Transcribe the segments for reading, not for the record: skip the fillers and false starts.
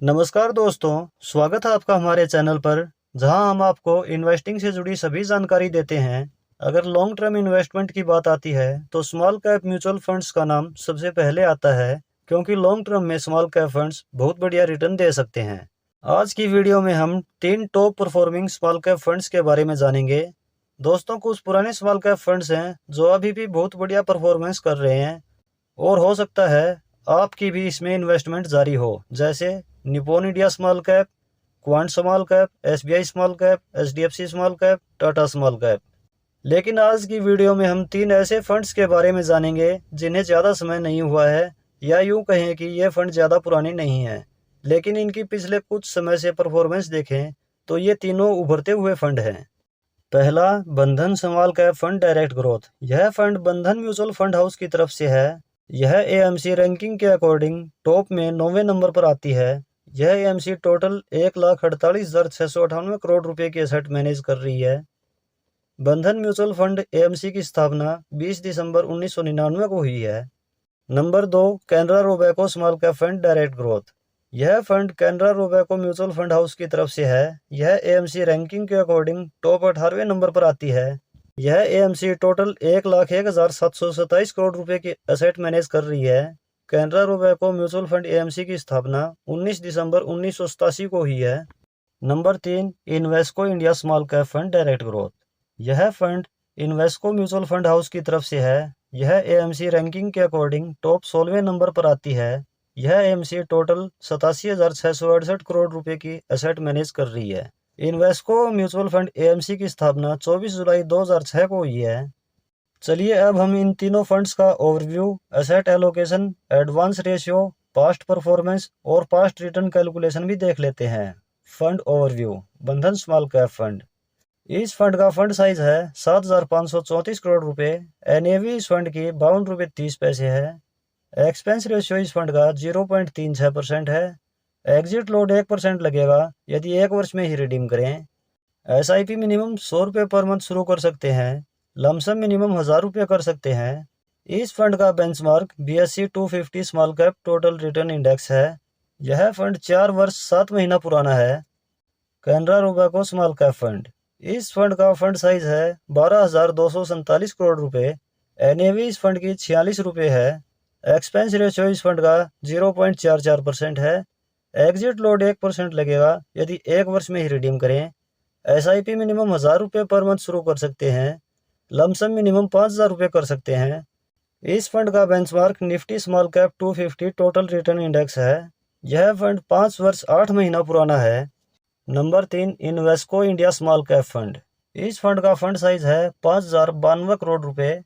नमस्कार दोस्तों, स्वागत है आपका हमारे चैनल पर, जहां हम आपको इन्वेस्टिंग से जुड़ी सभी जानकारी देते हैं। अगर लॉन्ग टर्म इन्वेस्टमेंट की बात आती है तो स्मॉल कैप म्यूचुअल फंड्स का नाम सबसे पहले आता है, क्योंकि लॉन्ग टर्म में स्मॉल कैप फंड्स बहुत बढ़िया रिटर्न दे सकते हैं। आज की वीडियो में हम 3 top performing small cap funds के बारे में जानेंगे। दोस्तों, कुछ पुराने स्मॉल कैप फंड्स हैं जो अभी भी बहुत बढ़िया परफॉर्मेंस कर रहे हैं और हो सकता है आपकी भी इसमें इन्वेस्टमेंट जारी हो, जैसे Nippon India small cap, quant small cap, SBI small cap, HDFC small cap, Tata small cap. लेकिन आज की वीडियो में हम 3 ऐसे फंड्स के बारे में जानेंगे जिन्हें ज़्यादा समय नहीं हुआ है, या यूं कहें कि ये फंड ज़्यादा पुराने नहीं हैं, लेकिन इनकी पिछले कुछ समय से परफॉर्मेंस देखें तो ये तीनों उभरते हुए फंड हैं। पहला, बंधन small cap fund direct growth. यह फंड बंधन म्यूचुअल फंड हाउस की तरफ से है। यह एएमसी रैंकिंग के अकॉर्डिंग टॉप में 9वें नंबर पर आती है। यह एएमसी टोटल 1,48,698 करोड़ रुपए की एसेट मैनेज कर रही है। बंधन म्यूचुअल फंड एएमसी की स्थापना 20 दिसंबर 1999 को हुई है। Number 2, Canara Robeco small cap fund direct growth. यह fund Canara Robeco mutual fund house की तरफ से है। यह एएमसी रैंकिंग के अकॉर्डिंग टॉप 18वें नंबर पर आती है। यह एएमसी टोटल 1,01,727 करोड़ रुपए की एसेट मैनेज कर रही है। Canara Robeco mutual fund AMC की स्थापना 19 दिसंबर 1987 को हुई है। Number 3, Invesco India small cap fund direct growth. यह fund Invesco mutual fund house की तरफ से है। यह एएमसी रैंकिंग के अकॉर्डिंग टॉप 16वें नंबर पर आती है। यह एएमसी टोटल 87,668 करोड़ रुपए की एसेट मैनेज कर रही है। इन्वेस्को म्यूचुअल फंड एएमसी की स्थापना 24 जुलाई 2006 को हुई है। चलिए अब हम इन तीनों फंड्स का overview, asset allocation, advance ratio, past performance और पास्ट रिटर्न कैलकुलेशन भी देख लेते हैं। Fund overview. बंधन स्मॉल कैप फंड। इस फंड का फंड साइज है 7,534 करोड़ रुपए। एनएवी इस फंड की 52 रुपये 30 पैसे है। एक्सपेंस रेशियो इस फंड का 0.36% है। एग्जिट लोड 1% लगेगा यदि 1 वर्ष में ही रिडीम करें। एसआईपी मिनिमम 100 रुपये पर मंथ शुरू कर सकते हैं। लमसम मिनिमम 1,000 रुपये कर सकते हैं। इस फंड का benchmark BSE 250 small cap total return index है। यह फंड 4 वर्ष 7 महीना पुराना है। Canara Robeco small cap fund. इस फंड का फंड साइज है 12,247 करोड़ रुपए। एनएवी इस फंड की 46 रुपये है। एक्सपेंस रेशियो इस फंड का 0.44% है। एग्जिट लोड 1% लगेगा यदि 1 वर्ष में ही रिडीम करें। एसआईपी मिनिमम 1,000 रुपये पर मंथ शुरू कर सकते हैं। लमसम मिनिमम 5,000 रुपये कर सकते हैं। इस फंड का benchmark Nifty small cap 250 total return index है। यह फंड 5 वर्ष 8 महीना पुराना है। Number 3, Invesco India small cap fund. इस फंड का फंड साइज है 5,092 करोड़ रुपए।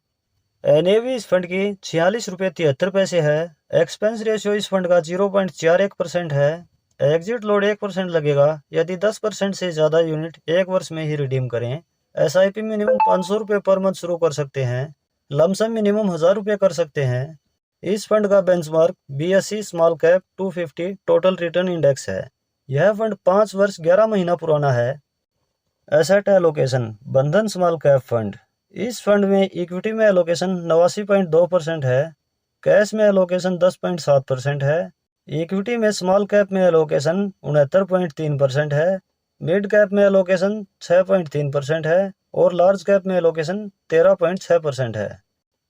एनएवी इस फंड की 46 रुपये 73 पैसे है। एक्सपेंस रेशियो इस फंड का 0.41% है। एग्जिट लोड 1% लगेगा यदि 10% से ज़्यादा यूनिट 1 वर्ष में ही रिडीम करें। एसआईपी मिनिमम 500 रुपये पर मंथ शुरू कर सकते हैं। लमसम मिनिमम 1,000 रुपये कर सकते हैं। इस फंड का benchmark BSE small cap 250 total return index है। यह फंड 5 वर्ष 11 महीना पुराना है। Asset allocation. बंधन स्मॉल कैप फंड। इस फंड में इक्विटी में एलोकेशन 89.2% है। कैश में एलोकेशन 10.7% है। इक्विटी में स्मॉल कैप में एलोकेशन 69.3% है। मिड कैप में एलोकेशन 6.3% है और लार्ज कैप में एलोकेशन 13.6% है।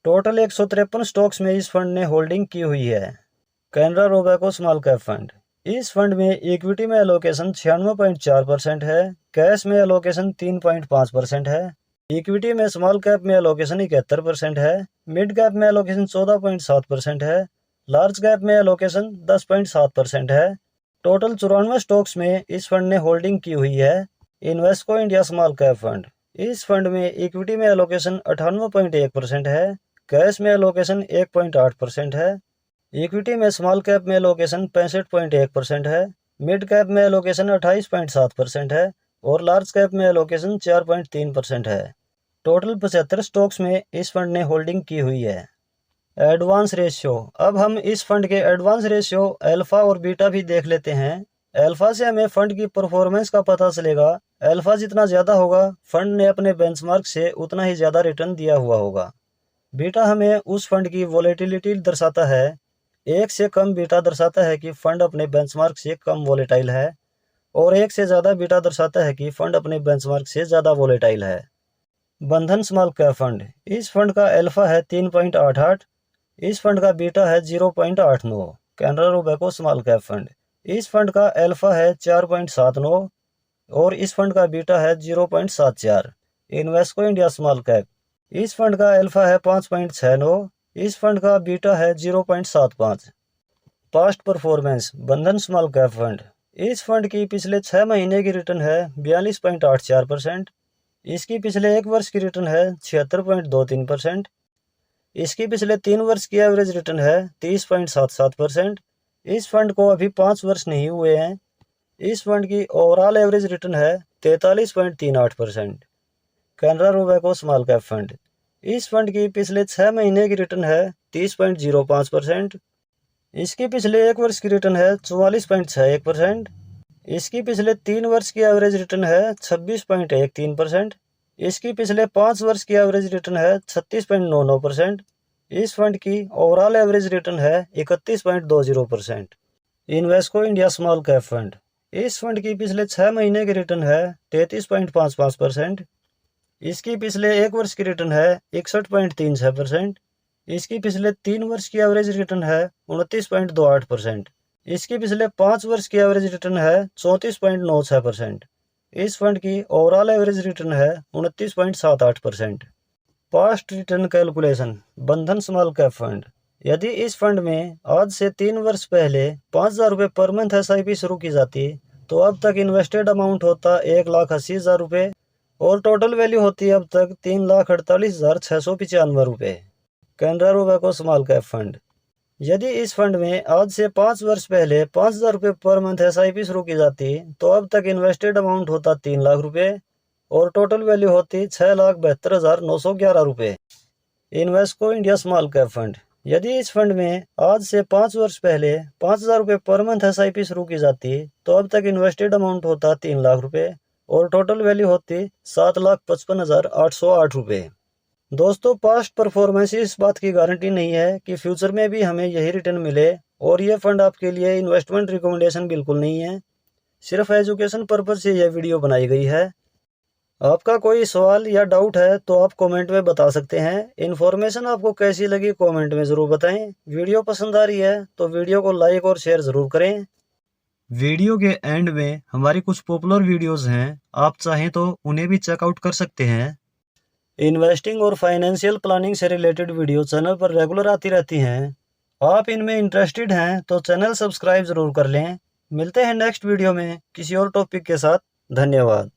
टोटल 153 स्टॉक्स में इस फंड ने होल्डिंग की हुई है। Canara Robeco small cap fund. इस फंड में इक्विटी में एलोकेशन 96.4% है। कैश में एलोकेशन 3.5% है। इक्विटी में स्मॉल कैप में एलोकेशन 71% है। मिड कैप में एलोकेशन 14.7% है। लार्ज कैप में एलोकेशन 10.7% है। टोटल 94 स्टॉक्स में इस फंड ने होल्डिंग की हुई है। Invesco India small cap fund. इस फंड में इक्विटी में एलोकेशन 98.1% है। कैश में एलोकेशन 1.8% है। इक्विटी में स्मॉल कैप में एलोकेशन 65.1% है। मिड कैप में एलोकेशन 28.7% है और लार्ज कैप में एलोकेशन 4.3% है। टोटल 75 स्टॉक्स में इस फंड ने होल्डिंग की हुई है। Advance ratio. अब हम इस फंड के एडवांस रेशियो अल्फा और बीटा भी देख लेते हैं। अल्फा से हमें फंड की परफॉर्मेंस का पता चलेगा। अल्फा जितना ज़्यादा होगा, फंड ने अपने बेंचमार्क से उतना ही ज़्यादा रिटर्न दिया हुआ होगा। बीटा हमें उस फंड की वॉलेटिलिटी दर्शाता है। 1 से कम बीटा दर्शाता है कि फंड अपने बेंचमार्क से कम वोलेटाइल है, और 1 से ज़्यादा बीटा दर्शाता है कि फंड अपने बेंचमार्क से ज़्यादा वोलेटाइल है। बंधन स्मॉल कैप फंड, इस फंड का अल्फा है 3.88, इस फंड का बीटा है 0.89। Canara Robeco small cap fund, इस फंड का अल्फा है 4.79 और इस फंड का बीटा है 0.74। इन्वेस्को इंडिया स्मॉल कैप, इस फंड का अल्फा है 5.69, इस फंड का बीटा है 0.75। पास्ट परफॉर्मेंस बंधन स्मॉल कैप फंड, इस फंड की पिछले 6 महीने की रिटर्न है 42.84%, इसकी पिछले 1 वर्ष की रिटर्न है 76.23%, इसकी पिछले 3 वर्ष की एवरेज रिटर्न है 30.77%। इस फंड को अभी 5 वर्ष नहीं हुए हैं। इस फंड की ओवरऑल एवरेज रिटर्न है 43.38%। Canara Robeco small cap fund, इस फंड की पिछले 6 महीने की रिटर्न है 30.05%, इसकी पिछले 1 वर्ष की रिटर्न है 44.61%, इसकी पिछले 3 वर्ष की एवरेज रिटर्न है 26.13%, इसकी पिछले 5 वर्ष की एवरेज रिटर्न है 36.99%। इस फंड की ओवरऑल एवरेज रिटर्न है 31.20%। Invesco India small cap fund, इस फंड की पिछले 6 महीने की रिटर्न है 33.55%, इसकी पिछले 1 वर्ष की रिटर्न है 61.36%, इसकी पिछले 3 वर्ष की एवरेज रिटर्न है 29.28%, इसकी पिछले 5 वर्ष की एवरेज रिटर्न है 34.96%। इस फंड की ओवरऑल एवरेज रिटर्न है 29.78%। पास्ट रिटर्न कैलकुलेशन बंधन स्मॉल कैप फंड, यदि इस फंड में आज से 3 वर्ष पहले 5,000 रुपये पर मंथ SIP शुरू की जाती तो अब तक इन्वेस्टेड अमाउंट होता 1,80,000 रुपये और टोटल वैल्यू होती अब तक 3,48,695 रुपये। Canara Robeco small cap fund, यदि इस फंड में आज से 5 वर्ष पहले 5,000 रुपये पर मंथ SIP शुरू की जाती तो अब तक इन्वेस्टेड अमाउंट होता 3 लाख रुपये और टोटल वैल्यू होती 6,72,911 रुपये। Invesco India small cap fund, यदि इस फंड में आज से 5 वर्ष पहले 5,000 रुपये पर मंथ SIP शुरू की जाती तो अब तक इन्वेस्टेड अमाउंट होता 3 लाख रुपये और टोटल वैल्यू होती 7,55,808 रुपये। दोस्तों, पास्ट परफॉर्मेंस इस बात की गारंटी नहीं है कि फ्यूचर में भी हमें यही रिटर्न मिले, और ये फंड आपके लिए इन्वेस्टमेंट रिकमेंडेशन बिल्कुल नहीं है। सिर्फ एजुकेशन पर्पज से यह वीडियो बनाई गई है। आपका कोई सवाल या डाउट है तो आप कमेंट में बता सकते हैं। इन्फॉर्मेशन आपको कैसी लगी कमेंट में ज़रूर बताएं। वीडियो पसंद आ रही है तो वीडियो को लाइक और शेयर ज़रूर करें। वीडियो के एंड में हमारी कुछ पॉपुलर वीडियोस हैं, आप चाहें तो उन्हें भी चेकआउट कर सकते हैं। इन्वेस्टिंग और फाइनेंशियल प्लानिंग से रिलेटेड वीडियो चैनल पर रेगुलर आती रहती हैं। आप इनमें इंटरेस्टेड हैं तो चैनल सब्सक्राइब ज़रूर कर लें। मिलते हैं नेक्स्ट वीडियो में किसी और टॉपिक के साथ। धन्यवाद।